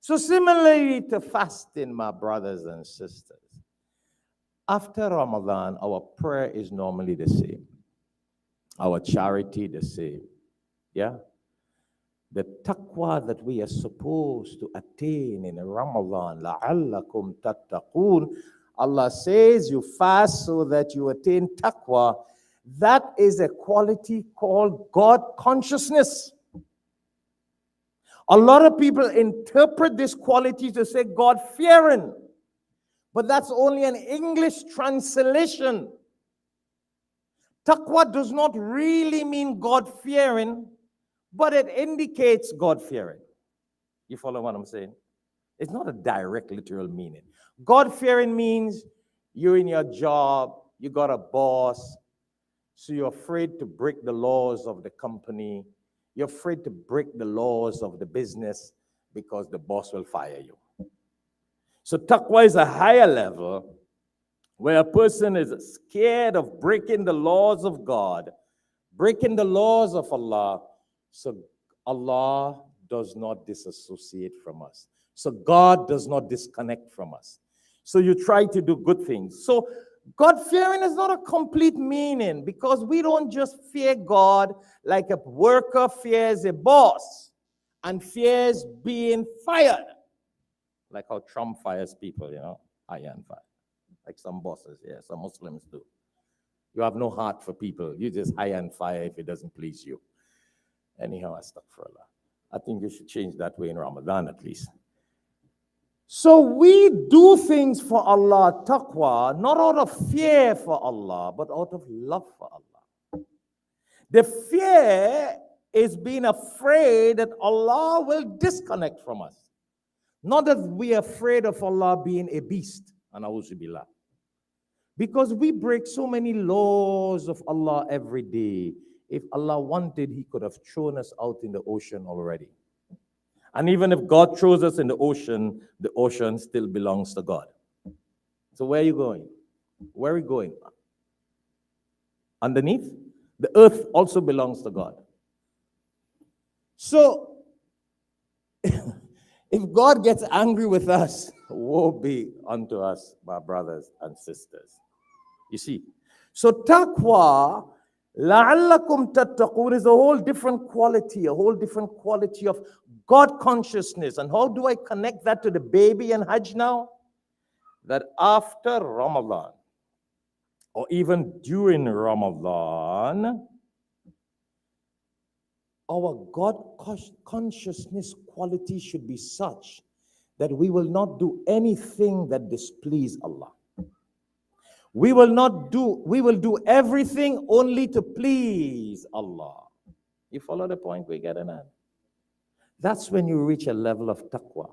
So similarly to fasting, my brothers and sisters, after Ramadan, our prayer is normally the same. Our charity the same. Yeah? The taqwa that we are supposed to attain in Ramadan, لَعَلَّكُمْ تَتَّقُونَ. Allah says you fast so that you attain taqwa. That is a quality called God consciousness. A lot of people interpret this quality to say God fearing, but that's only an English translation. Taqwa does not really mean God fearing, but it indicates God fearing. You follow what I'm saying? It's not a direct literal meaning. God fearing means you're in your job, you got a boss, so you're afraid to break the laws of the company. You're afraid to break the laws of the business because the boss will fire you. So taqwa is a higher level where a person is scared of breaking the laws of God, breaking the laws of Allah. So Allah does not disassociate from us. So God does not disconnect from us. So you try to do good things. So God-fearing is not a complete meaning, because we don't just fear God like a worker fears a boss and fears being fired. Like how Trump fires people, iron fire. Like some bosses, some Muslims do. You have no heart for people. You just hire and fire if it doesn't please you. Anyhow, astaghfirullah. I think you should change that way in Ramadan at least. So we do things for Allah, taqwa, not out of fear for Allah, but out of love for Allah. The fear is being afraid that Allah will disconnect from us. Not that we are afraid of Allah being a beast, and billah. Because we break so many laws of Allah every day. If Allah wanted, He could have thrown us out in the ocean already. And even if God throws us in the ocean still belongs to God. So where are you going? Where are you going? Underneath? The earth also belongs to God. So, if God gets angry with us, woe be unto us, my brothers and sisters. You see? So taqwa, لَعَلَّكُمْ تَتَّقُونَ, is a whole different quality of God consciousness. And how do I connect that to the baby and Hajj now? That after Ramadan, or even during Ramadan, our God consciousness quality should be such that we will not do anything that displeases Allah. We will do everything only to please Allah. You follow the point we're getting at? That's when you reach a level of taqwa.